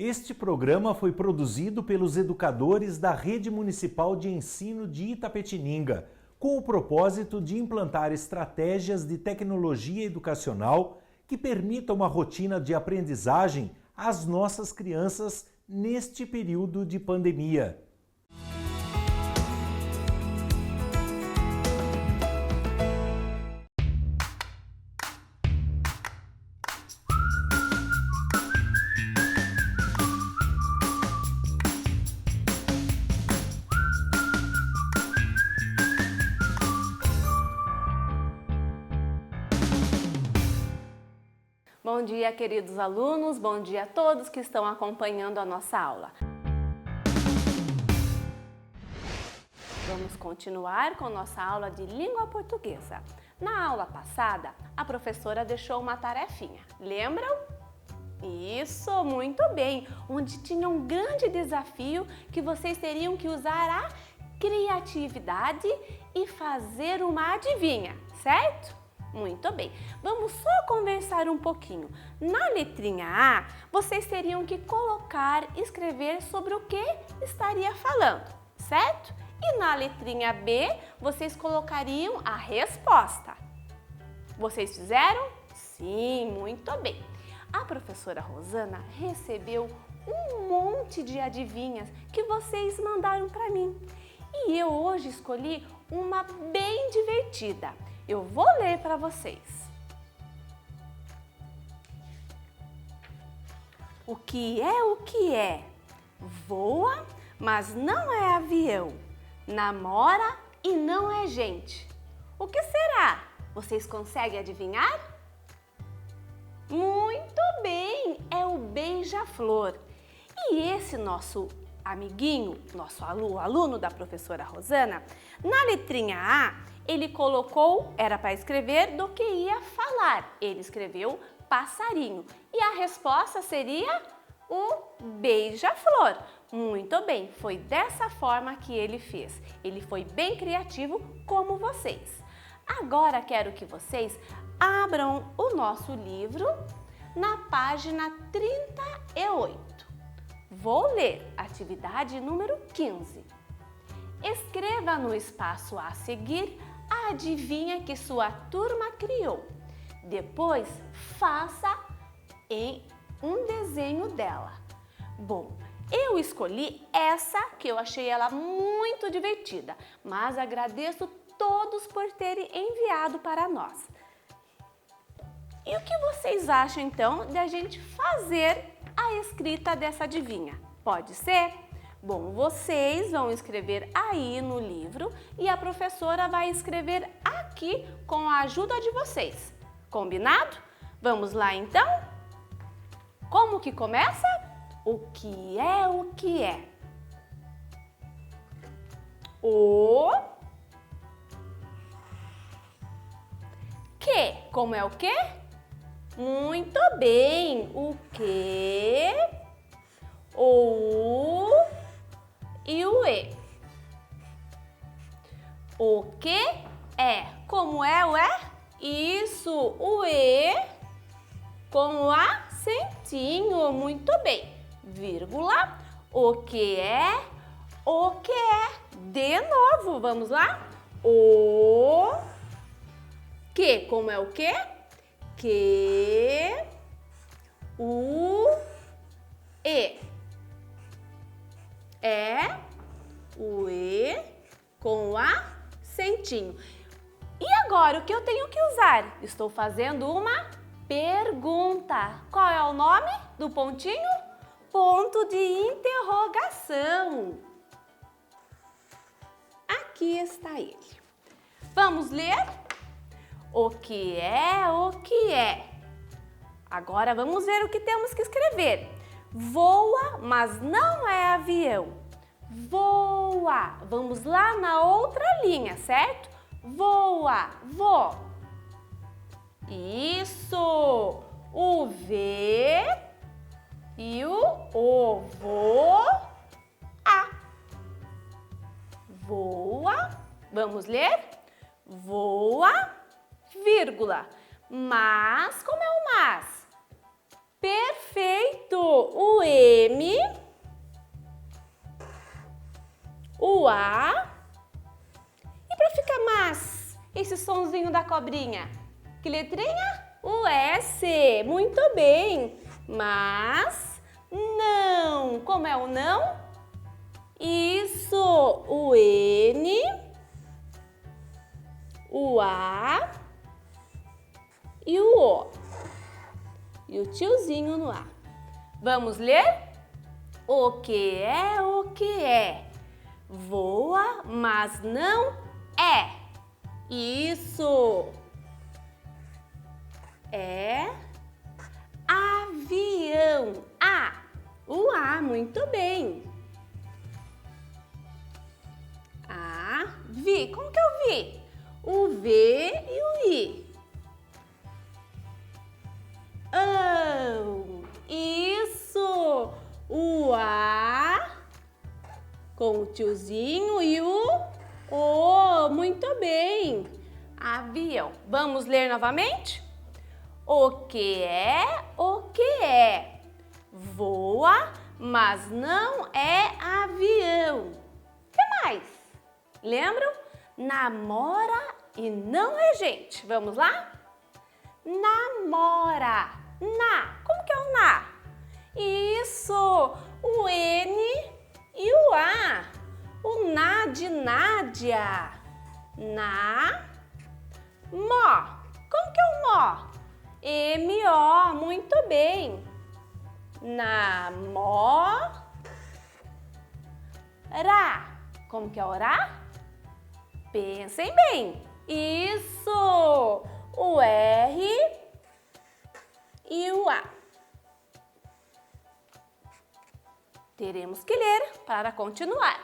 Este programa foi produzido pelos educadores da Rede Municipal de Ensino de Itapetininga, com o propósito de implantar estratégias de tecnologia educacional que permitam uma rotina de aprendizagem às nossas crianças neste período de pandemia. Bom dia, queridos alunos, bom dia a todos que estão acompanhando a nossa aula. Vamos continuar com nossa aula de língua portuguesa. Na aula passada, a professora deixou uma tarefinha, lembram? Isso, muito bem, onde tinha um grande desafio que vocês teriam que usar a criatividade e fazer uma adivinha, certo? Muito bem, vamos só conversar um pouquinho. Na letrinha A, vocês teriam que escrever sobre o que estaria falando, certo? E na letrinha B, vocês colocariam a resposta. Vocês fizeram? Sim, muito bem. A professora Rosana recebeu um monte de adivinhas que vocês mandaram para mim. E eu hoje escolhi uma bem divertida. Eu vou ler para vocês. O que é? Voa, mas não é avião. Namora e não é gente. O que será? Vocês conseguem adivinhar? Muito bem, é o beija-flor. E esse nosso amiguinho, nosso aluno da professora Rosana, na letrinha A, ele colocou, era para escrever do que ia falar. Ele escreveu passarinho. E a resposta seria o beija-flor. Muito bem, foi dessa forma que ele fez. Ele foi bem criativo como vocês. Agora quero que vocês abram o nosso livro na página 38. Vou ler atividade número 15. Escreva no espaço a seguir a adivinha que sua turma criou. Depois, faça em um desenho dela. Bom, eu escolhi essa que eu achei ela muito divertida, mas agradeço todos por terem enviado para nós. E o que vocês acham então de a gente fazer a escrita dessa adivinha? Pode ser? Bom, vocês vão escrever aí no livro e a professora vai escrever aqui com a ajuda de vocês. Combinado? Vamos lá então? Como que começa? O que é o que é? O que? Como é o que? Muito bem! O que? O e o E. O que é? Como é o é? Isso, o E com o acentinho. Muito bem. Vírgula. O que é? O que é? De novo, vamos lá? O que? Como é o que? Que. O E. É o E com o acentinho. E agora, o que eu tenho que usar? Estou fazendo uma pergunta. Qual é o nome do pontinho? Ponto de interrogação. Aqui está ele. Vamos ler? O que é o que é? Agora vamos ver o que temos que escrever. Voa, mas não é avião. Voa. Vamos lá na outra linha, certo? Voa, vo. Isso. O V e o voa. Voa. Vamos ler? Voa, vírgula. Mas, como é o mas? Perfeito! O M M, o A. E para ficar mais esse sonzinho da cobrinha, que letrinha? O S. Muito bem. Mas não. Como é o não? Isso. O N, o A e o O. E o tiozinho no A. Vamos ler? O que é? Voa, mas não é. Isso. É avião. A. O A, muito bem. A, Vi. Como que é o Vi? O V e o I. Oh, isso. O A com o tiozinho e o muito bem. Avião. Vamos ler novamente? O que é? Voa, mas não é avião. O que mais? Lembram? Namora e não é gente. Vamos lá? Namora. Na. Como que é o na? Isso. O N e o A. O na de Nádia. Na. Mó. Como que é o mó? M-O. Muito bem. Namora. Como que é orar? Pensem bem. Isso. O R e o A. Teremos que ler para continuar.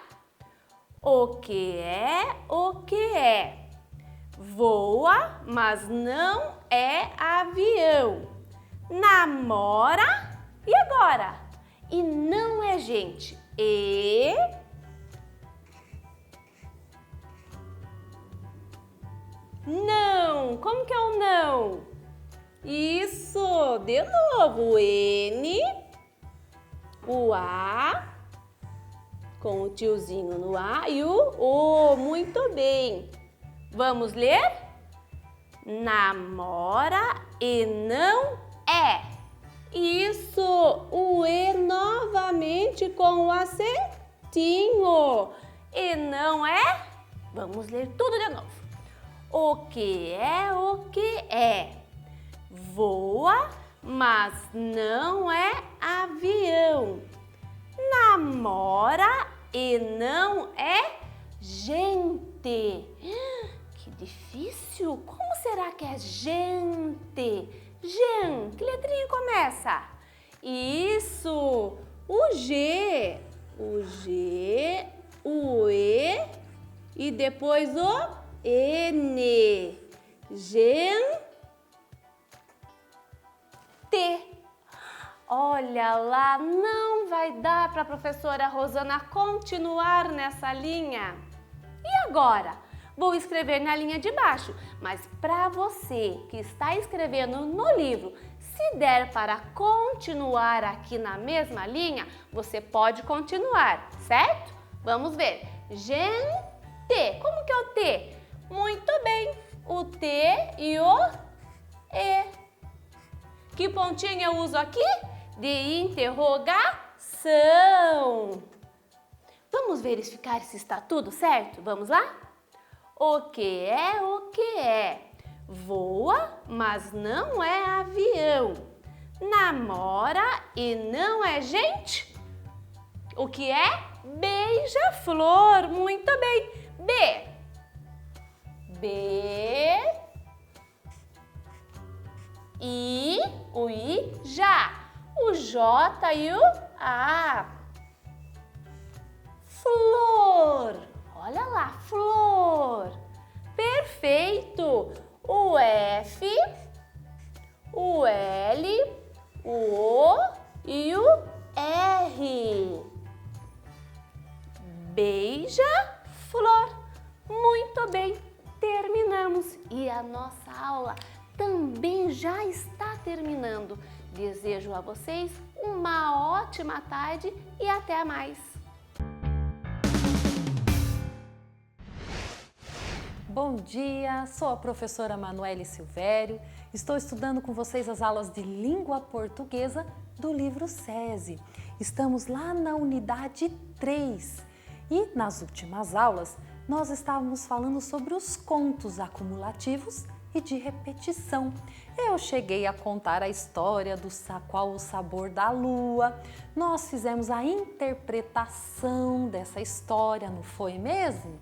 O que é? Voa, mas não é avião. Namora. E agora? E não é gente. Não. Como que é o não? Isso. De novo. O N, o A, com o tiozinho no A e o O. Muito bem. Vamos ler? Namora e não é. Isso. O E novamente com o acentinho. E não é? Vamos ler tudo de novo. O que é? Voa, mas não é avião. Namora e não é gente. Que difícil. Como será que é gente? Gen. Que letrinha começa? Isso. O G. O G, o E e depois o N. Gente. Olha lá, não vai dar para a professora Rosana continuar nessa linha. E agora? Vou escrever na linha de baixo, mas para você que está escrevendo no livro, se der para continuar aqui na mesma linha, você pode continuar, certo? Vamos ver. Gente. Como que é o T? Muito bem. O T e o E. Que pontinho eu uso aqui? De interrogação. Vamos verificar se está tudo certo? Vamos lá? O que é? Voa, mas não é avião. Namora e não é gente. O que é? Beija-flor. Muito bem. B. I. O I já. O J e o A. Flor. Olha lá, flor. Perfeito. O F, o L, o O e o R. Beija-flor. Muito bem, terminamos. E a nossa aula também já está terminando. Desejo a vocês uma ótima tarde e até mais! Bom dia, sou a professora Manoele Silvério, estou estudando com vocês as aulas de língua portuguesa do livro SESI. Estamos lá na unidade 3 e nas últimas aulas nós estávamos falando sobre os contos acumulativos e de repetição. Eu cheguei a contar a história do Qual o Sabor da Lua, nós fizemos a interpretação dessa história, não foi mesmo?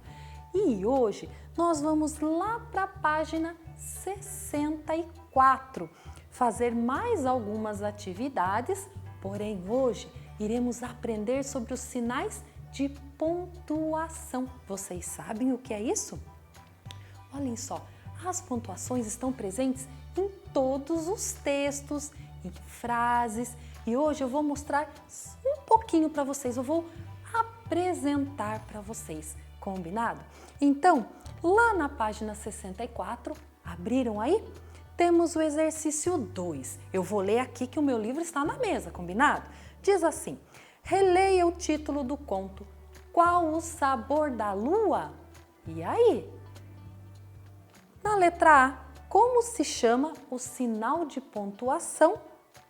E hoje nós vamos lá para a página 64, fazer mais algumas atividades, porém hoje iremos aprender sobre os sinais de pontuação. Vocês sabem o que é isso? Olhem só, as pontuações estão presentes em todos os textos, em frases, e hoje eu vou mostrar um pouquinho para vocês, eu vou apresentar para vocês. Combinado? Então, lá na página 64, abriram aí? Temos o exercício 2. Eu vou ler aqui que o meu livro está na mesa, combinado? Diz assim: releia o título do conto Qual o Sabor da Lua? E aí? Na letra A, como se chama o sinal de pontuação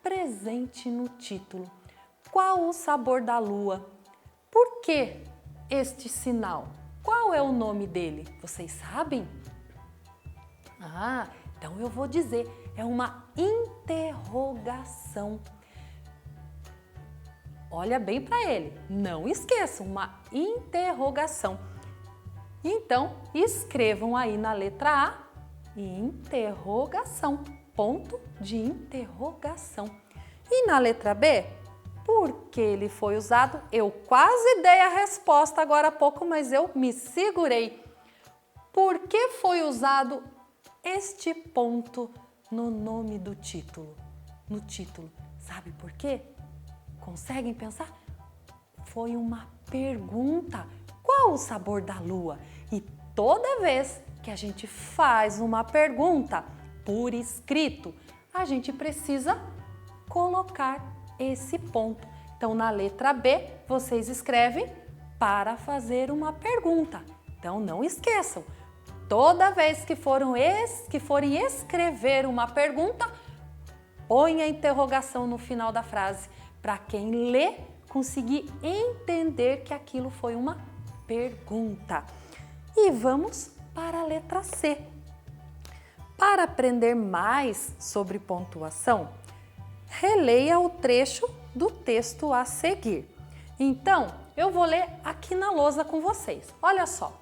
presente no título? Qual o sabor da lua? Por que este sinal? Qual é o nome dele? Vocês sabem? Ah, então eu vou dizer, é uma interrogação. Olha bem para ele, não esqueçam, uma interrogação. Então, escrevam aí na letra A, interrogação, ponto de interrogação. E na letra B, por que ele foi usado? Eu quase dei a resposta agora há pouco, mas eu me segurei. Por que foi usado este ponto no nome do título? No título, sabe por quê? Conseguem pensar? Foi uma pergunta. Qual o sabor da lua? E toda vez que a gente faz uma pergunta por escrito, a gente precisa colocar esse ponto. Então, na letra B, vocês escrevem para fazer uma pergunta. Então, não esqueçam, toda vez que forem escrever uma pergunta, põe a interrogação no final da frase, para quem lê conseguir entender que aquilo foi uma pergunta. E vamos para a letra C. Para aprender mais sobre pontuação, releia o trecho do texto a seguir. Então, eu vou ler aqui na lousa com vocês. Olha só.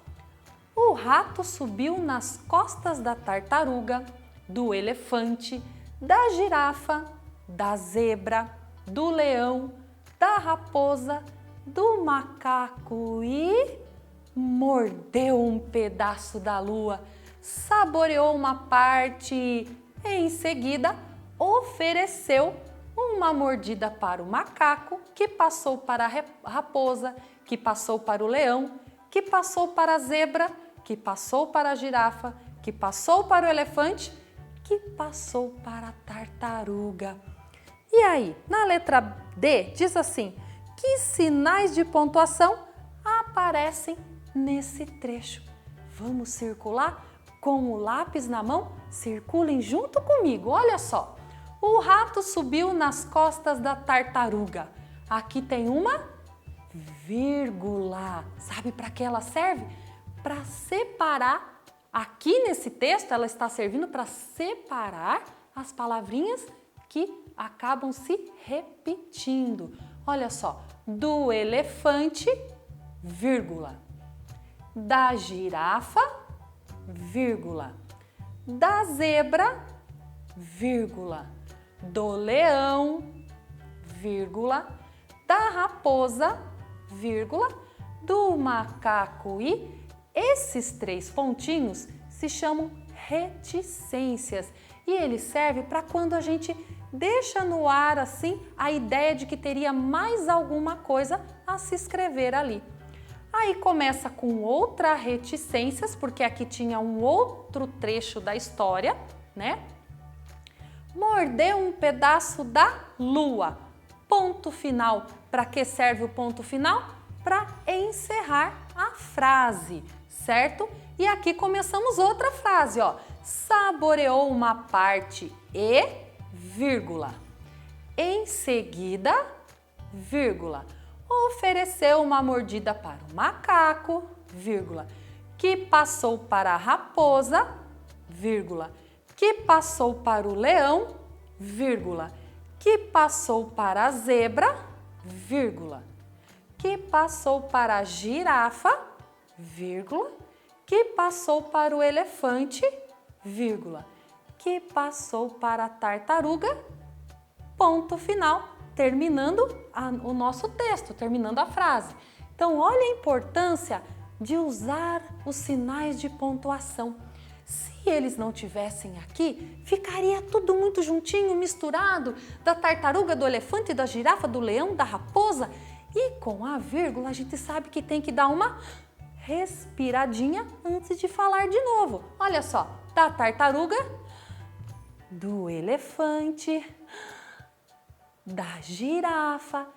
O rato subiu nas costas da tartaruga, do elefante, da girafa, da zebra, do leão, da raposa, do macaco e mordeu um pedaço da lua, saboreou uma parte e, em seguida, ofereceu uma mordida para o macaco, que passou para a raposa, que passou para o leão, que passou para a zebra, que passou para a girafa, que passou para o elefante, que passou para a tartaruga. E aí, na letra D, diz assim: que sinais de pontuação aparecem nesse trecho? Vamos circular com o lápis na mão? Circulem junto comigo, olha só. O rato subiu nas costas da tartaruga. Aqui tem uma vírgula. Sabe para que ela serve? Para separar. Aqui nesse texto ela está servindo para separar as palavrinhas que acabam se repetindo. Olha só, do elefante, vírgula. Da girafa, vírgula. Da zebra, vírgula. Do leão, vírgula. Da raposa, vírgula. Do macaco e esses 3 pontinhos se chamam reticências e ele serve para quando a gente deixa no ar assim a ideia de que teria mais alguma coisa a se escrever ali. Aí começa com outra reticências, porque aqui tinha um outro trecho da história, né? mordeu um pedaço da lua. Ponto final. Para que serve o ponto final? Para encerrar a frase, certo? E aqui começamos outra frase, ó. Saboreou uma parte e, vírgula. Em seguida, vírgula. Ofereceu uma mordida para o macaco, vírgula. Que passou para a raposa, vírgula. Que passou para o leão, vírgula. Que passou para a zebra, vírgula. Que passou para a girafa, vírgula. Que passou para o elefante, vírgula. Que passou para a tartaruga, ponto final, terminando o nosso texto, terminando a frase. Então, olha a importância de usar os sinais de pontuação. Se eles não tivessem aqui, ficaria tudo muito juntinho, misturado, da tartaruga, do elefante, da girafa, do leão, da raposa. E com a vírgula, a gente sabe que tem que dar uma respiradinha antes de falar de novo. Olha só, da tartaruga, do elefante, da girafa.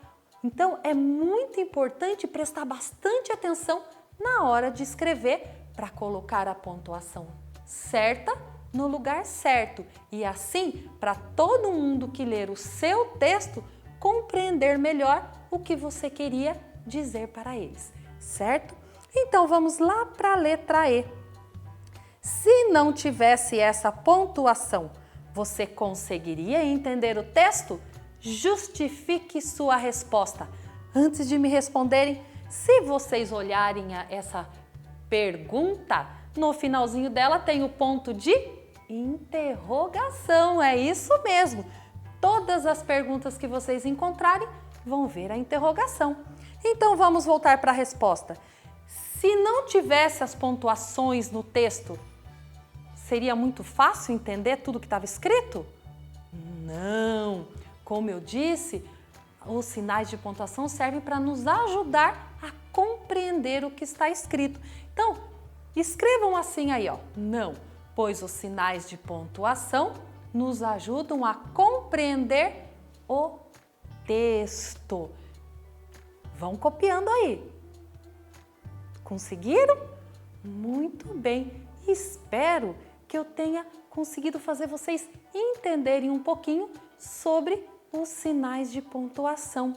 Então, é muito importante prestar bastante atenção na hora de escrever para colocar a pontuação certa no lugar certo e assim para todo mundo que ler o seu texto compreender melhor o que você queria dizer para eles, certo? Então vamos lá para a letra E. Se não tivesse essa pontuação, você conseguiria entender o texto? Justifique sua resposta. Antes de me responderem, se vocês olharem essa pergunta, no finalzinho dela tem o ponto de interrogação, é isso mesmo. Todas as perguntas que vocês encontrarem vão ver a interrogação. Então vamos voltar para a resposta. Se não tivesse as pontuações no texto, seria muito fácil entender tudo que estava escrito? Não! Como eu disse, os sinais de pontuação servem para nos ajudar a compreender o que está escrito. Então, escrevam assim aí, ó. Não, pois os sinais de pontuação nos ajudam a compreender o texto. Vão copiando aí. Conseguiram? Muito bem. Espero que eu tenha conseguido fazer vocês entenderem um pouquinho sobre os sinais de pontuação.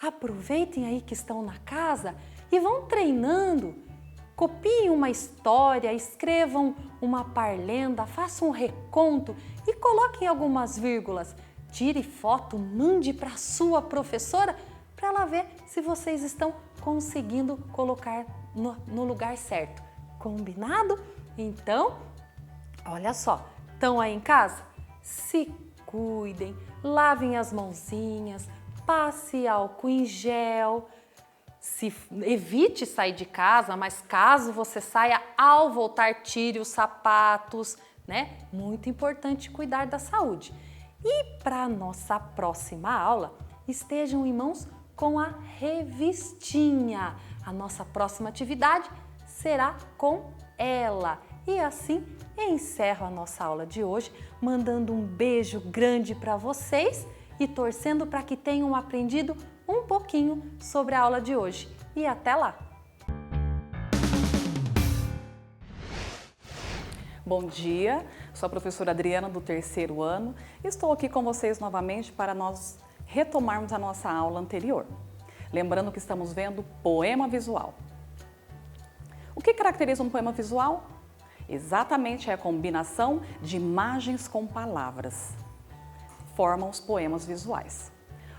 Aproveitem aí que estão na casa e vão treinando. Copiem uma história, escrevam uma parlenda, façam um reconto e coloquem algumas vírgulas. Tire foto, mande para a sua professora para ela ver se vocês estão conseguindo colocar no lugar certo. Combinado? Então, olha só, estão aí em casa? Se cuidem, lavem as mãozinhas, passe álcool em gel. Evite sair de casa, mas caso você saia, ao voltar, tire os sapatos, né? Muito importante cuidar da saúde. E para a nossa próxima aula, estejam em mãos com a revistinha. A nossa próxima atividade será com ela. E assim encerro a nossa aula de hoje, mandando um beijo grande para vocês e torcendo para que tenham aprendido um pouquinho sobre a aula de hoje. E até lá! Bom dia, sou a professora Adriana do 3º ano. Estou aqui com vocês novamente para nós retomarmos a nossa aula anterior. Lembrando que estamos vendo poema visual. O que caracteriza um poema visual? Exatamente é a combinação de imagens com palavras. Formam os poemas visuais.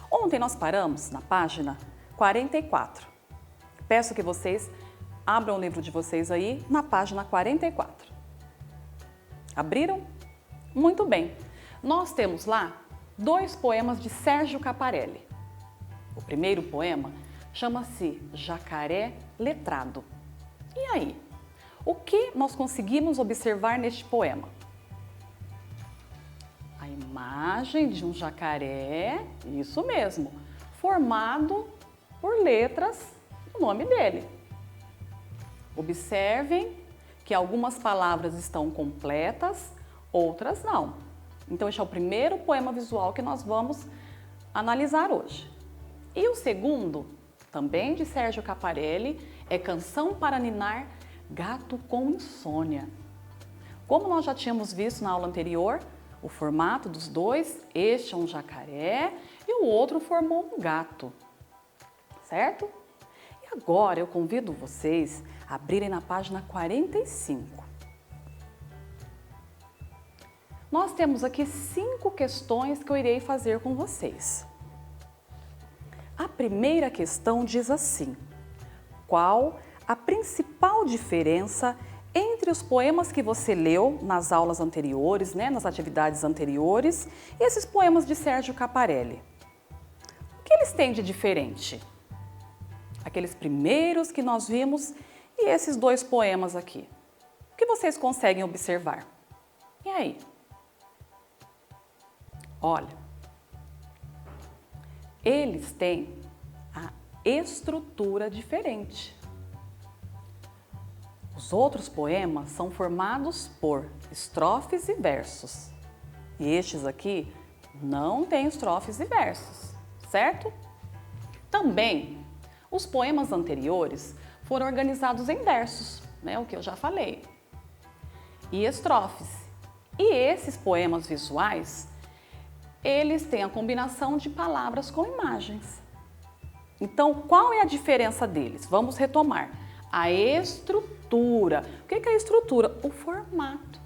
Ontem nós paramos na página 44. Peço que vocês abram o livro de vocês aí na página 44. Abriram? Muito bem. Nós temos lá 2 poemas de Sérgio Caparelli. O primeiro poema chama-se Jacaré Letrado. E aí? O que nós conseguimos observar neste poema? A imagem de um jacaré, isso mesmo, formado por letras no nome dele. Observem que algumas palavras estão completas, outras não. Então, este é o primeiro poema visual que nós vamos analisar hoje. E o segundo, também de Sérgio Caparelli, é Canção para Ninar, Gato com Insônia. Como nós já tínhamos visto na aula anterior, o formato dos dois, este é um jacaré e o outro formou um gato, certo? E agora eu convido vocês a abrirem na página 45. Nós temos aqui 5 questões que eu irei fazer com vocês. A primeira questão diz assim: qual a principal diferença entre os poemas que você leu nas aulas anteriores, nas atividades anteriores, e esses poemas de Sérgio Caparelli? O que eles têm de diferente? Aqueles primeiros que nós vimos e esses 2 poemas aqui. O que vocês conseguem observar? E aí? Olha, eles têm a estrutura diferente. Os outros poemas são formados por estrofes e versos. E estes aqui não têm estrofes e versos, certo? Também, os poemas anteriores foram organizados em versos, o que eu já falei, e estrofes. E esses poemas visuais, eles têm a combinação de palavras com imagens. Então, qual é a diferença deles? Vamos retomar. A estrutura. O que é a estrutura? O formato.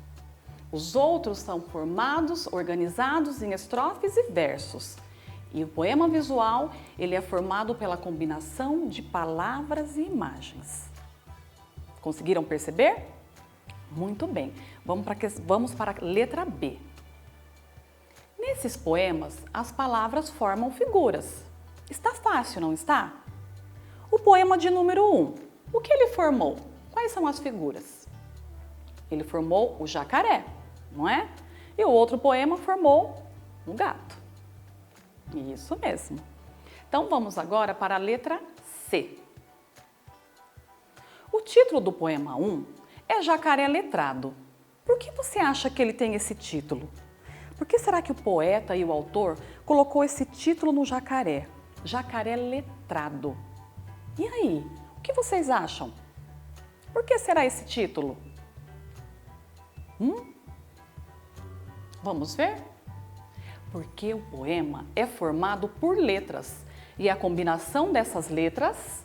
Os outros são formados, organizados em estrofes e versos. E o poema visual, ele é formado pela combinação de palavras e imagens. Conseguiram perceber? Muito bem. Vamos para a letra B. Nesses poemas, as palavras formam figuras. Está fácil, não está? O poema de número 1, o que ele formou? Quais são as figuras? Ele formou o jacaré, não é? E o outro poema formou o gato. Isso mesmo. Então, vamos agora para a letra C. O título do poema 1 é Jacaré Letrado. Por que você acha que ele tem esse título? Por que será que o poeta e o autor colocou esse título no jacaré? Jacaré letrado. E aí, o que vocês acham? Por que será esse título? Vamos ver? Porque o poema é formado por letras e é a combinação dessas letras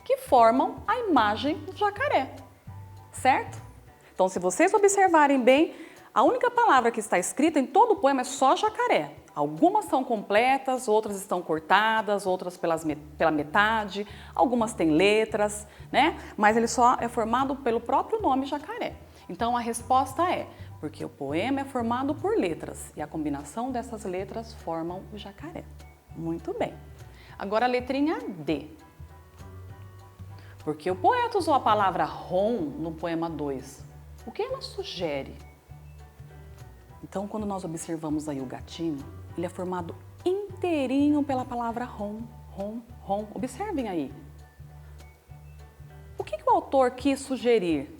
que formam a imagem do jacaré, certo? Então, se vocês observarem bem, a única palavra que está escrita em todo o poema é só jacaré. Algumas são completas, outras estão cortadas, outras pela metade, algumas têm letras, Mas ele só é formado pelo próprio nome jacaré. Então a resposta é, porque o poema é formado por letras e a combinação dessas letras formam o jacaré. Muito bem. Agora a letrinha D. Porque o poeta usou a palavra rom no poema 2. O que ela sugere? Então, quando nós observamos aí o gatinho, ele é formado inteirinho pela palavra rom, rom, rom. Observem aí. O que o autor quis sugerir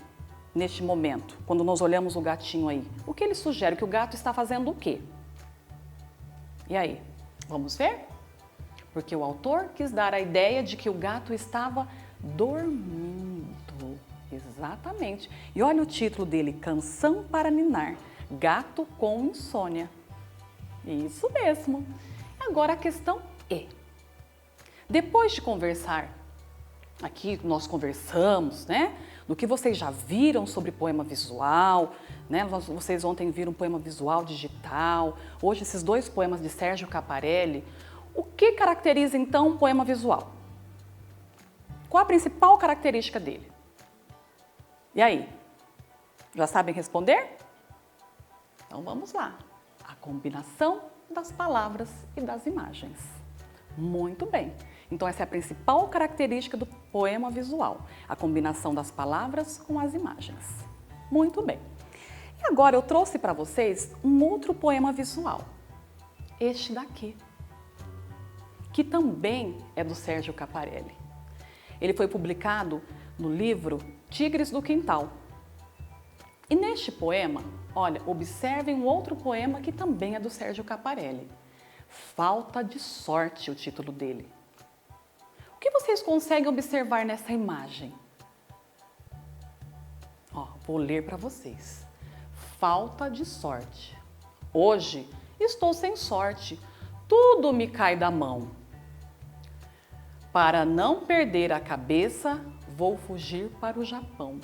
neste momento, quando nós olhamos o gatinho aí? O que ele sugere? Que o gato está fazendo o quê? E aí, vamos ver? Porque o autor quis dar a ideia de que o gato estava dormindo. Exatamente. E olha o título dele, Canção para Ninar, Gato com Insônia. Isso mesmo. Agora a questão E. Depois de conversar, aqui nós conversamos, do que vocês já viram sobre poema visual, Vocês ontem viram poema visual digital, hoje esses 2 poemas de Sérgio Caparelli. O que caracteriza então um poema visual? Qual a principal característica dele? E aí? Já sabem responder? Então vamos lá. A combinação das palavras e das imagens. Muito bem. Então essa é a principal característica do poema visual, a combinação das palavras com as imagens. Muito bem. E agora eu trouxe para vocês um outro poema visual, este daqui, que também é do Sérgio Caparelli. Ele foi publicado no livro Tigres do Quintal. E neste poema, olha, observem um outro poema que também é do Sérgio Caparelli. Falta de Sorte, o título dele. O que vocês conseguem observar nessa imagem? Ó, vou ler para vocês. Falta de sorte. Hoje estou sem sorte, tudo me cai da mão. Para não perder a cabeça, vou fugir para o Japão.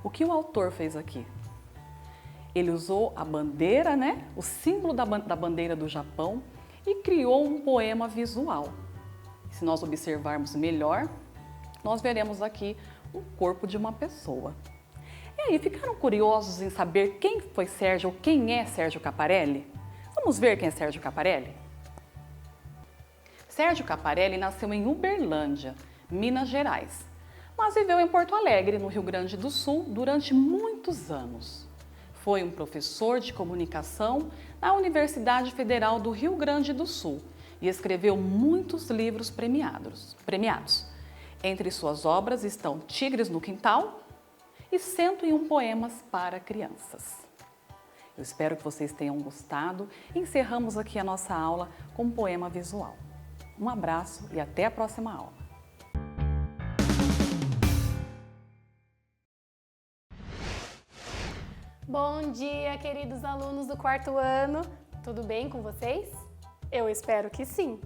O que o autor fez aqui? Ele usou a bandeira, né? O símbolo da bandeira do Japão e criou um poema visual. Se nós observarmos melhor, nós veremos aqui o corpo de uma pessoa. E aí, ficaram curiosos em saber quem foi Sérgio ou quem é Sérgio Caparelli? Vamos ver quem é Sérgio Caparelli? Sérgio Caparelli nasceu em Uberlândia, Minas Gerais, mas viveu em Porto Alegre, no Rio Grande do Sul, durante muitos anos. Foi um professor de comunicação na Universidade Federal do Rio Grande do Sul e escreveu muitos livros premiados. Entre suas obras estão Tigres no Quintal e 101 Poemas para Crianças. Eu espero que vocês tenham gostado. Encerramos aqui a nossa aula com um poema visual. Um abraço e até a próxima aula. Bom dia, queridos alunos do 4º ano. Tudo bem com vocês? Eu espero que sim.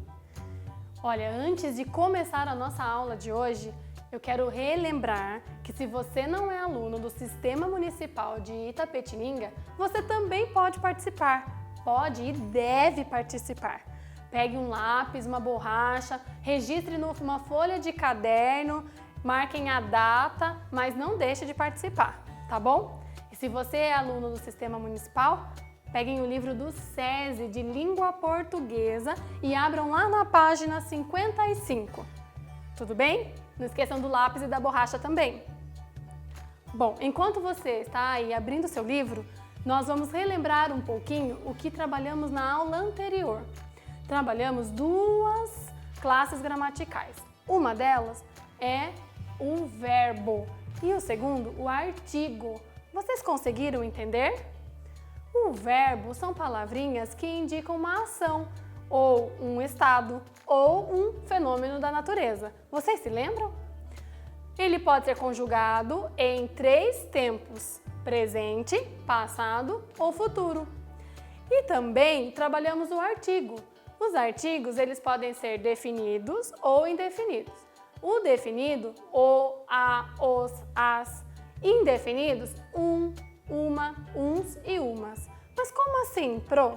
Olha, antes de começar a nossa aula de hoje, eu quero relembrar que se você não é aluno do Sistema Municipal de Itapetininga, você também pode participar. Pode e deve participar. Pegue um lápis, uma borracha, registre numa folha de caderno, marquem a data, mas não deixe de participar, tá bom? E se você é aluno do Sistema Municipal, peguem o livro do SESI de Língua Portuguesa e abram lá na página 55. Tudo bem? Não esqueçam do lápis e da borracha também. Bom, enquanto você está aí abrindo seu livro, nós vamos relembrar um pouquinho o que trabalhamos na aula anterior. Trabalhamos 2 classes gramaticais. Uma delas é o verbo e o segundo, o artigo. Vocês conseguiram entender? O verbo são palavrinhas que indicam uma ação, ou um estado, ou um fenômeno da natureza. Vocês se lembram? Ele pode ser conjugado em 3 tempos: presente, passado ou futuro. E também trabalhamos o artigo. Os artigos, eles podem ser definidos ou indefinidos. O definido, o, a, os, as. Indefinidos, um, uma, uns e umas. Mas como assim, Pro?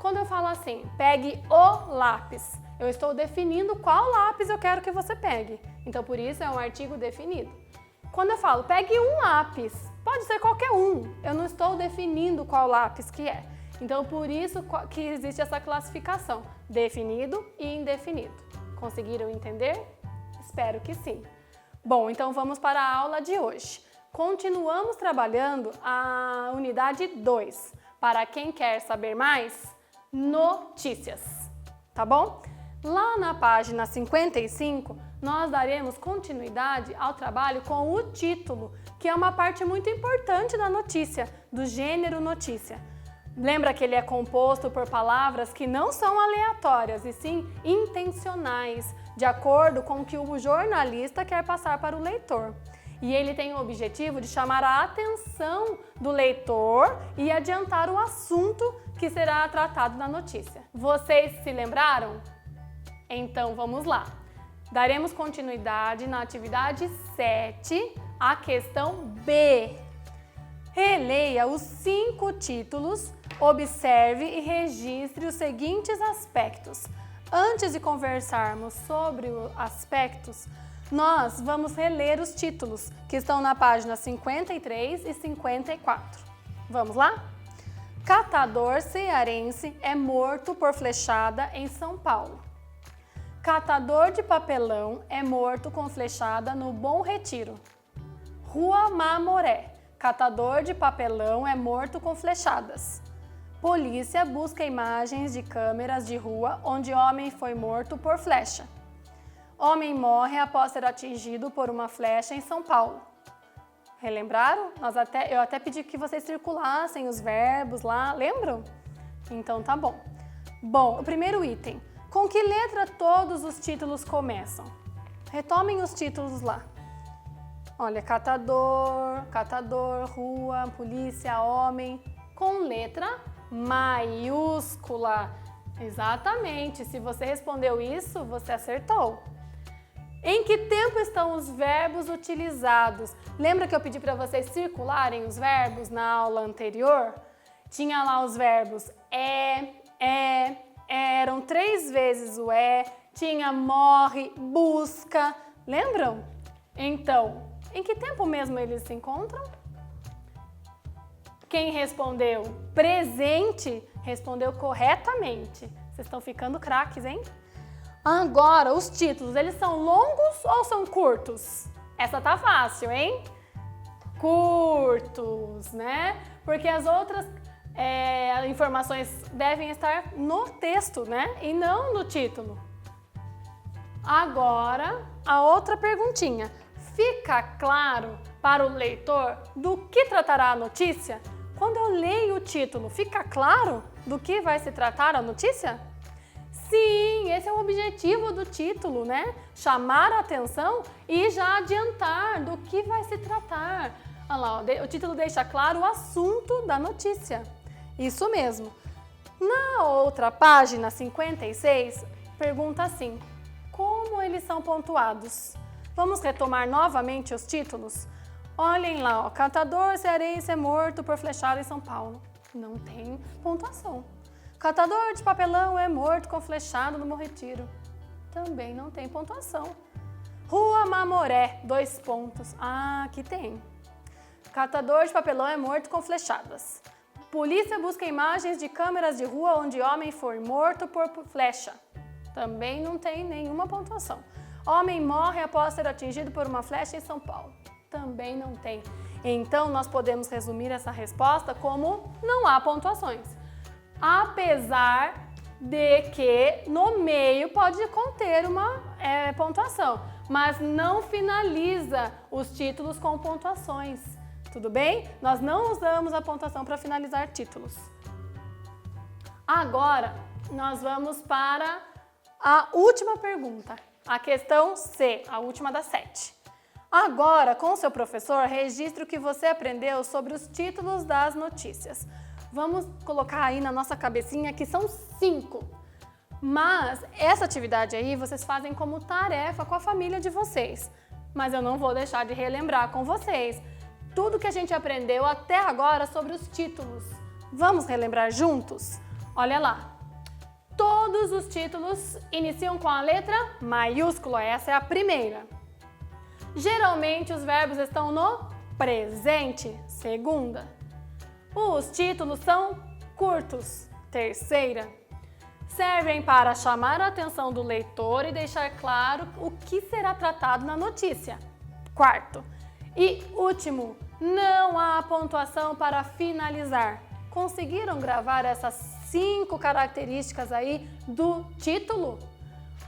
Quando eu falo assim, pegue o lápis, eu estou definindo qual lápis eu quero que você pegue. Então, por isso é um artigo definido. Quando eu falo, pegue um lápis, pode ser qualquer um. Eu não estou definindo qual lápis que é. Então, por isso que existe essa classificação, definido e indefinido. Conseguiram entender? Espero que sim. Bom, então vamos para a aula de hoje. Continuamos trabalhando a unidade 2. Para quem quer saber mais, notícias, tá bom? Lá na página 55, nós daremos continuidade ao trabalho com o título, que é uma parte muito importante da notícia, do gênero notícia. Lembra que ele é composto por palavras que não são aleatórias, e sim intencionais, de acordo com o que o jornalista quer passar para o leitor. E ele tem o objetivo de chamar a atenção do leitor e adiantar o assunto que será tratado na notícia. Vocês se lembraram? Então vamos lá. Daremos continuidade na atividade 7, a questão B. Releia os 5 títulos, observe e registre os seguintes aspectos. Antes de conversarmos sobre os aspectos, nós vamos reler os títulos, que estão na página 53 e 54. Vamos lá? Catador cearense é morto por flechada em São Paulo. Catador de papelão é morto com flechada no Bom Retiro. Rua Mamoré. Catador de papelão é morto com flechadas. Polícia busca imagens de câmeras de rua onde homem foi morto por flecha. Homem morre após ser atingido por uma flecha em São Paulo. Relembraram? Eu até pedi que vocês circulassem os verbos lá, lembram? Então tá bom. Bom, o primeiro item. Com que letra todos os títulos começam? Retomem os títulos lá. Olha, catador, rua, polícia, homem, com letra maiúscula. Exatamente, se você respondeu isso, você acertou. Em que tempo estão os verbos utilizados? Lembra que eu pedi para vocês circularem os verbos na aula anterior? Tinha lá os verbos eram 3 vezes o tinha morre, busca, lembram? Então, em que tempo mesmo eles se encontram? Quem respondeu presente, respondeu corretamente. Vocês estão ficando craques, hein? Agora, os títulos, eles são longos ou são curtos? Essa tá fácil, hein? Curtos, né? Porque as outras informações devem estar no texto, né? E não no título. Agora, a outra perguntinha. Fica claro para o leitor do que tratará a notícia? Quando eu leio o título, fica claro do que vai se tratar a notícia? Sim, esse é o objetivo do título, né? Chamar a atenção e já adiantar do que vai se tratar. Olha lá, o título deixa claro o assunto da notícia. Isso mesmo. Na outra página, 56, pergunta assim: como eles são pontuados? Vamos retomar novamente os títulos? Olhem lá, ó, catador cearense é morto por flechada em São Paulo. Não tem pontuação. Catador de papelão é morto com flechada no Bom Retiro. Também não tem pontuação. Rua Mamoré, 2 pontos. Ah, aqui tem. Catador de papelão é morto com flechadas. Polícia busca imagens de câmeras de rua onde homem foi morto por flecha. Também não tem nenhuma pontuação. Homem morre após ser atingido por uma flecha em São Paulo. Também não tem. Então, nós podemos resumir essa resposta como não há pontuações. Apesar de que no meio pode conter uma pontuação, mas não finaliza os títulos com pontuações. Tudo bem? Nós não usamos a pontuação para finalizar títulos. Agora, nós vamos para a última pergunta, a questão C, a última das 7. Agora, com o seu professor, registre o que você aprendeu sobre os títulos das notícias. Vamos colocar aí na nossa cabecinha que são 5. Mas essa atividade aí vocês fazem como tarefa com a família de vocês. Mas eu não vou deixar de relembrar com vocês tudo que a gente aprendeu até agora sobre os títulos. Vamos relembrar juntos? Olha lá. Todos os títulos iniciam com a letra maiúscula, essa é a primeira. Geralmente os verbos estão no presente, segunda. Os títulos são curtos, terceira. Servem para chamar a atenção do leitor e deixar claro o que será tratado na notícia, quarto. E último, não há pontuação para finalizar. Conseguiram gravar essas 5 características aí do título?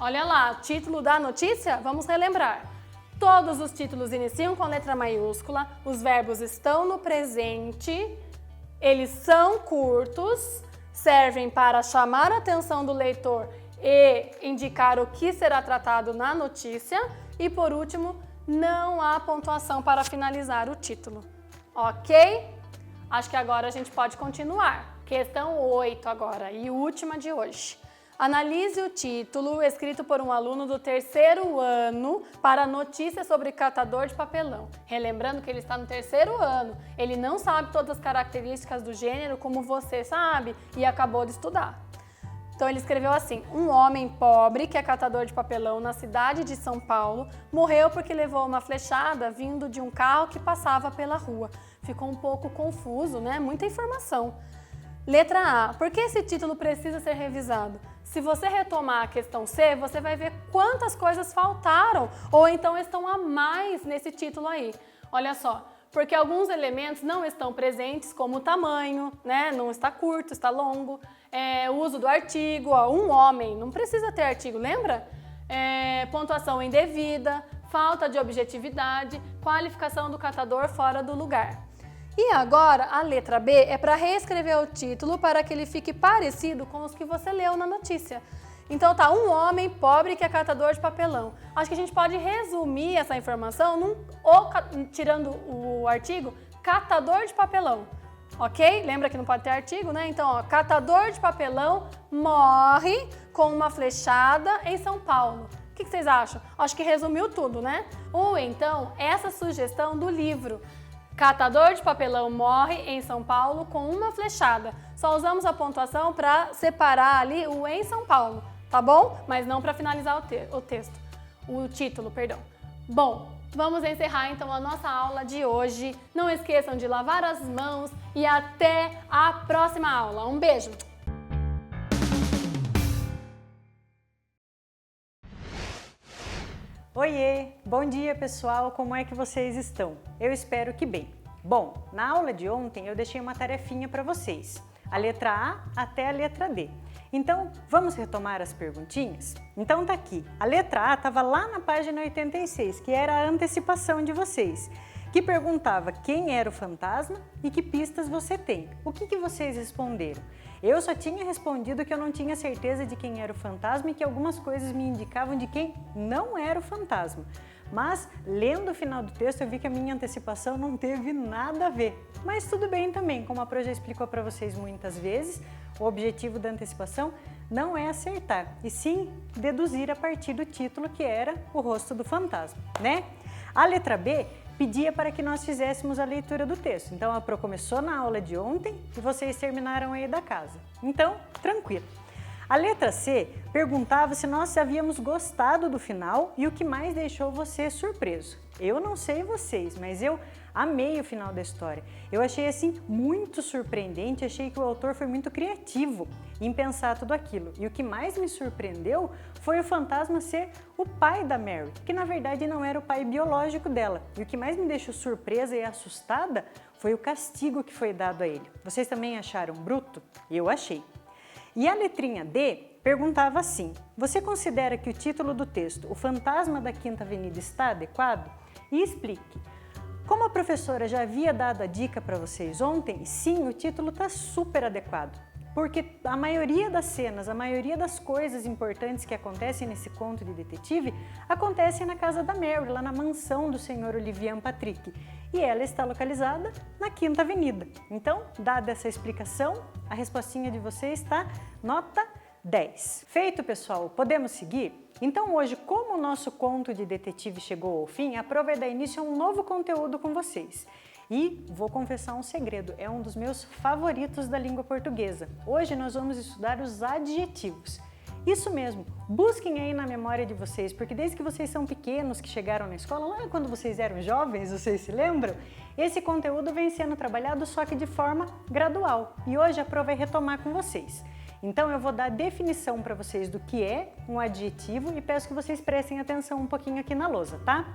Olha lá, título da notícia, vamos relembrar. Todos os títulos iniciam com letra maiúscula, os verbos estão no presente, eles são curtos, servem para chamar a atenção do leitor e indicar o que será tratado na notícia e, por último, não há pontuação para finalizar o título. Ok? Acho que agora a gente pode continuar. Questão 8 agora e última de hoje. Analise o título escrito por um aluno do 3º ano para notícia sobre catador de papelão. Relembrando que ele está no 3º ano, ele não sabe todas as características do gênero como você sabe e acabou de estudar. Então ele escreveu assim: um homem pobre que é catador de papelão na cidade de São Paulo morreu porque levou uma flechada vindo de um carro que passava pela rua. Ficou um pouco confuso, né? Muita informação. Letra A. Por que esse título precisa ser revisado? Se você retomar a questão C, você vai ver quantas coisas faltaram ou então estão a mais nesse título aí. Olha só, porque alguns elementos não estão presentes, como o tamanho, né? Não está curto, está longo. O uso do artigo, ó, um homem, não precisa ter artigo, lembra? Pontuação indevida, falta de objetividade, qualificação do catador fora do lugar. E agora, a letra B é para reescrever o título para que ele fique parecido com os que você leu na notícia. Então tá, um homem pobre que é catador de papelão. Acho que a gente pode resumir essa informação tirando o artigo, catador de papelão. Ok? Lembra que não pode ter artigo, né? Então, ó, catador de papelão morre com uma flechada em São Paulo. O que vocês acham? Acho que resumiu tudo, né? Ou então, essa sugestão do livro. Catador de papelão morre em São Paulo com uma flechada. Só usamos a pontuação para separar ali o em São Paulo, tá bom? Mas não para finalizar o título, perdão. Bom, vamos encerrar então a nossa aula de hoje. Não esqueçam de lavar as mãos e até a próxima aula. Um beijo! Oiê! Bom dia, pessoal! Como é que vocês estão? Eu espero que bem. Bom, na aula de ontem eu deixei uma tarefinha para vocês, a letra A até a letra D. Então, vamos retomar as perguntinhas? Então tá aqui, a letra A estava lá na página 86, que era a antecipação de vocês, que perguntava quem era o fantasma e que pistas você tem. O que vocês responderam? Eu só tinha respondido que eu não tinha certeza de quem era o fantasma e que algumas coisas me indicavam de quem não era o fantasma. Mas, lendo o final do texto, eu vi que a minha antecipação não teve nada a ver. Mas tudo bem também, como a Pro já explicou para vocês muitas vezes, o objetivo da antecipação não é acertar, e sim deduzir a partir do título, que era o rosto do fantasma, né? A letra B pedia para que nós fizéssemos a leitura do texto. Então, a Pro começou na aula de ontem e vocês terminaram aí da casa. Então, tranquilo. A letra C perguntava se nós havíamos gostado do final e o que mais deixou você surpreso. Eu não sei vocês, mas eu amei o final da história. Eu achei assim muito surpreendente, achei que o autor foi muito criativo em pensar tudo aquilo. E o que mais me surpreendeu foi o fantasma ser o pai da Mary, que na verdade não era o pai biológico dela. E o que mais me deixou surpresa e assustada foi o castigo que foi dado a ele. Vocês também acharam bruto? Eu achei. E a letrinha D perguntava assim: você considera que o título do texto, O Fantasma da Quinta Avenida, está adequado? E explique. Como a professora já havia dado a dica para vocês ontem, sim, o título está super adequado. Porque a maioria das cenas, a maioria das coisas importantes que acontecem nesse conto de detetive acontecem na casa da Mary, lá na mansão do Sr. Olivier Patrick. E ela está localizada na Quinta Avenida. Então, dada essa explicação, a respostinha de vocês está nota 10. Feito, pessoal, podemos seguir? Então hoje, como o nosso conto de detetive chegou ao fim, a Pro vai dar início a um novo conteúdo com vocês. E vou confessar um segredo, é um dos meus favoritos da língua portuguesa. Hoje nós vamos estudar os adjetivos. Isso mesmo, busquem aí na memória de vocês, porque desde que vocês são pequenos, que chegaram na escola, lá quando vocês eram jovens, vocês se lembram? Esse conteúdo vem sendo trabalhado só que de forma gradual. E hoje a Pro vai retomar com vocês. Então eu vou dar a definição para vocês do que é um adjetivo e peço que vocês prestem atenção um pouquinho aqui na lousa, tá?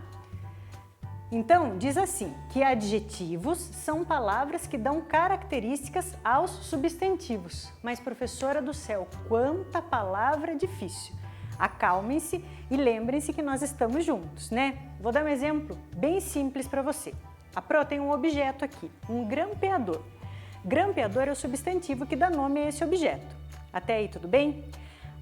Então, diz assim, que adjetivos são palavras que dão características aos substantivos. Mas, professora do céu, quanta palavra difícil! Acalmem-se e lembrem-se que nós estamos juntos, né? Vou dar um exemplo bem simples para você. A Pro tem um objeto aqui, um grampeador. Grampeador é o substantivo que dá nome a esse objeto. Até aí, tudo bem?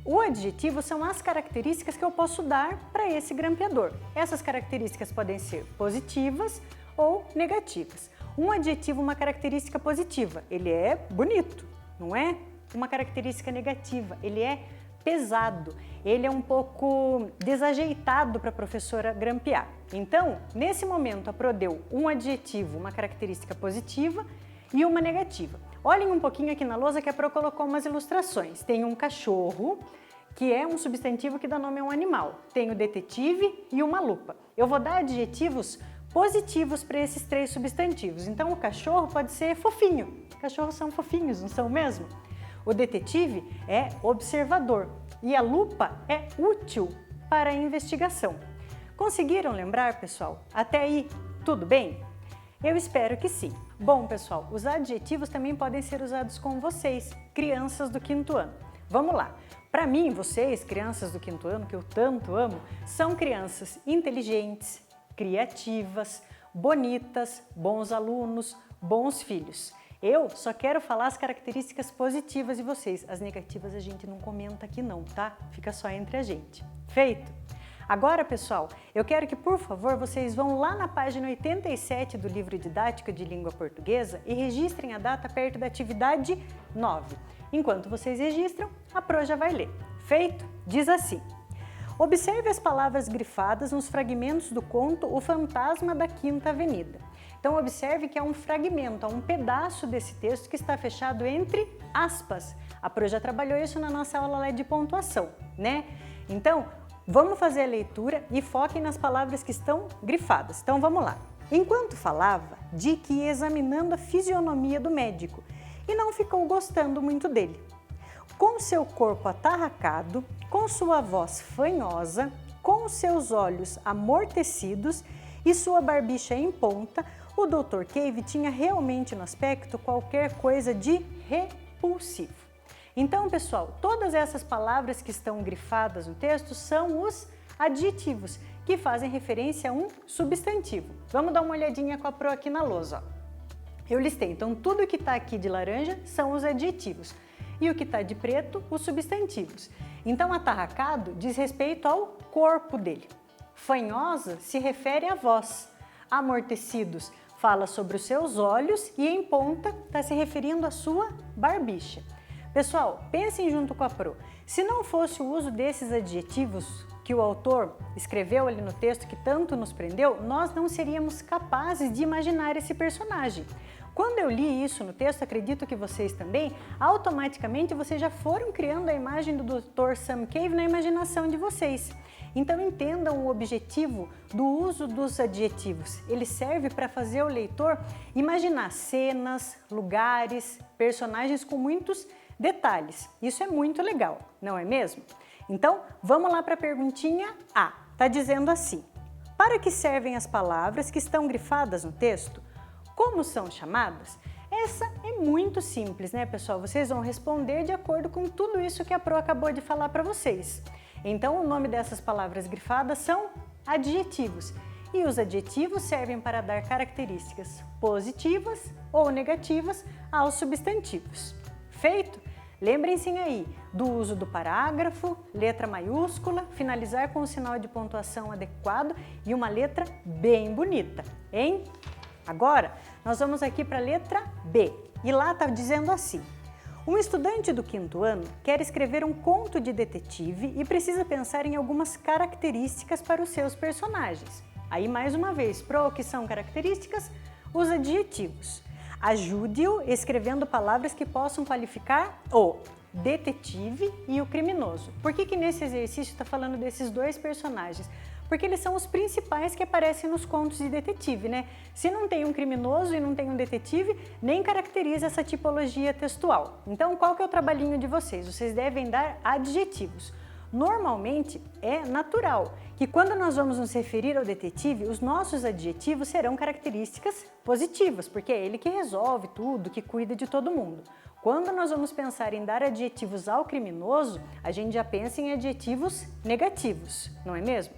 O adjetivo são as características que eu posso dar para esse grampeador. Essas características podem ser positivas ou negativas. Um adjetivo, uma característica positiva, ele é bonito, não é? Uma característica negativa, ele é pesado, ele é um pouco desajeitado para a professora grampear. Então, nesse momento, a Pro deu um adjetivo, uma característica positiva e uma negativa. Olhem um pouquinho aqui na lousa que a Pro colocou umas ilustrações. Tem um cachorro, que é um substantivo que dá nome a um animal. Tem o detetive e uma lupa. Eu vou dar adjetivos positivos para esses três substantivos. Então, o cachorro pode ser fofinho. Cachorros são fofinhos, não são mesmo? O detetive é observador e a lupa é útil para a investigação. Conseguiram lembrar, pessoal? Até aí, tudo bem? Eu espero que sim. Bom, pessoal, os adjetivos também podem ser usados com vocês, crianças do 5º ano. Vamos lá. Para mim, vocês, crianças do 5º ano, que eu tanto amo, são crianças inteligentes, criativas, bonitas, bons alunos, bons filhos. Eu só quero falar as características positivas de vocês. As negativas a gente não comenta aqui não, tá? Fica só entre a gente. Feito? Agora, pessoal, eu quero que, por favor, vocês vão lá na página 87 do livro didático de língua portuguesa e registrem a data perto da atividade 9. Enquanto vocês registram, a Pro já vai ler. Feito? Diz assim: observe as palavras grifadas nos fragmentos do conto O Fantasma da Quinta Avenida. Então, observe que é um fragmento, um pedaço desse texto que está fechado entre aspas. A Pro já trabalhou isso na nossa aula lá de pontuação, né? Então, vamos fazer a leitura e foquem nas palavras que estão grifadas. Então, vamos lá. Enquanto falava, Dick ia examinando a fisionomia do médico e não ficou gostando muito dele. Com seu corpo atarracado, com sua voz fanhosa, com seus olhos amortecidos e sua barbicha em ponta, o Dr. Cave tinha realmente no aspecto qualquer coisa de repulsivo. Então, pessoal, todas essas palavras que estão grifadas no texto são os adjetivos, que fazem referência a um substantivo. Vamos dar uma olhadinha com a Pro aqui na lousa, ó. Eu listei, então tudo que está aqui de laranja são os adjetivos e o que está de preto, os substantivos. Então, atarracado diz respeito ao corpo dele. Fanhosa se refere à voz. Amortecidos fala sobre os seus olhos e em ponta está se referindo à sua barbicha. Pessoal, pensem junto com a Pro. Se não fosse o uso desses adjetivos que o autor escreveu ali no texto que tanto nos prendeu, nós não seríamos capazes de imaginar esse personagem. Quando eu li isso no texto, acredito que vocês também, automaticamente vocês já foram criando a imagem do Dr. Sam Cave na imaginação de vocês. Então entendam o objetivo do uso dos adjetivos. Ele serve para fazer o leitor imaginar cenas, lugares, personagens com muitos detalhes. Isso é muito legal, não é mesmo? Então, vamos lá para a perguntinha A. Está dizendo assim: para que servem as palavras que estão grifadas no texto? Como são chamadas? Essa é muito simples, né, pessoal? Vocês vão responder de acordo com tudo isso que a Pro acabou de falar para vocês. Então, o nome dessas palavras grifadas são adjetivos. E os adjetivos servem para dar características positivas ou negativas aos substantivos. Feito? Lembrem-se aí do uso do parágrafo, letra maiúscula, finalizar com o sinal de pontuação adequado e uma letra bem bonita, hein? Agora, nós vamos aqui para a letra B. E lá está dizendo assim: um estudante do 5º ano quer escrever um conto de detetive e precisa pensar em algumas características para os seus personagens. Aí, mais uma vez, Pro, que são características? Os adjetivos. Ajude-o escrevendo palavras que possam qualificar o detetive e o criminoso. Por que nesse exercício está falando desses dois personagens? Porque eles são os principais que aparecem nos contos de detetive, né? Se não tem um criminoso e não tem um detetive, nem caracteriza essa tipologia textual. Então, qual que é o trabalhinho de vocês? Vocês devem dar adjetivos. Normalmente, é natural que quando nós vamos nos referir ao detetive, os nossos adjetivos serão características positivas, porque é ele que resolve tudo, que cuida de todo mundo. Quando nós vamos pensar em dar adjetivos ao criminoso, a gente já pensa em adjetivos negativos, não é mesmo?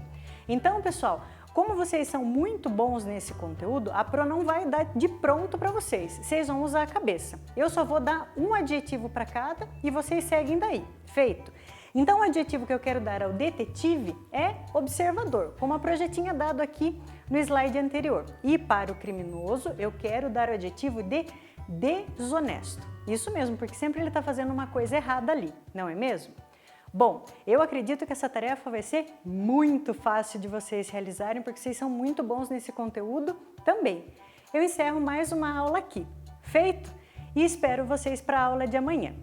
Então, pessoal, como vocês são muito bons nesse conteúdo, a Pro não vai dar de pronto para vocês. Vocês vão usar a cabeça. Eu só vou dar um adjetivo para cada e vocês seguem daí. Feito? Então, o adjetivo que eu quero dar ao detetive é observador, como a Pro já tinha dado aqui no slide anterior. E para o criminoso, eu quero dar o adjetivo de desonesto. Isso mesmo, porque sempre ele está fazendo uma coisa errada ali, não é mesmo? Bom, eu acredito que essa tarefa vai ser muito fácil de vocês realizarem, porque vocês são muito bons nesse conteúdo também. Eu encerro mais uma aula aqui. Feito? E espero vocês para a aula de amanhã.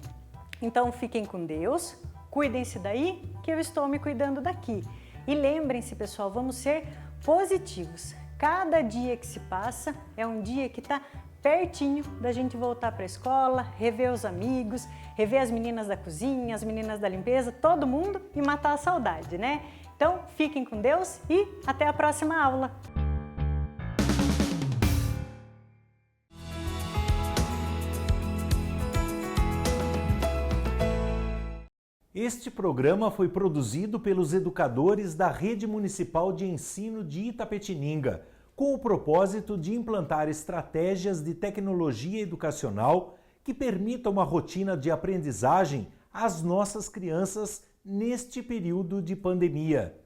Então, fiquem com Deus. Cuidem-se daí, que eu estou me cuidando daqui. E lembrem-se, pessoal, vamos ser positivos. Cada dia que se passa é um dia que está pertinho da gente voltar para a escola, rever os amigos, rever as meninas da cozinha, as meninas da limpeza, todo mundo e matar a saudade, né? Então, fiquem com Deus e até a próxima aula! Este programa foi produzido pelos educadores da Rede Municipal de Ensino de Itapetininga, com o propósito de implantar estratégias de tecnologia educacional que permitam uma rotina de aprendizagem às nossas crianças neste período de pandemia.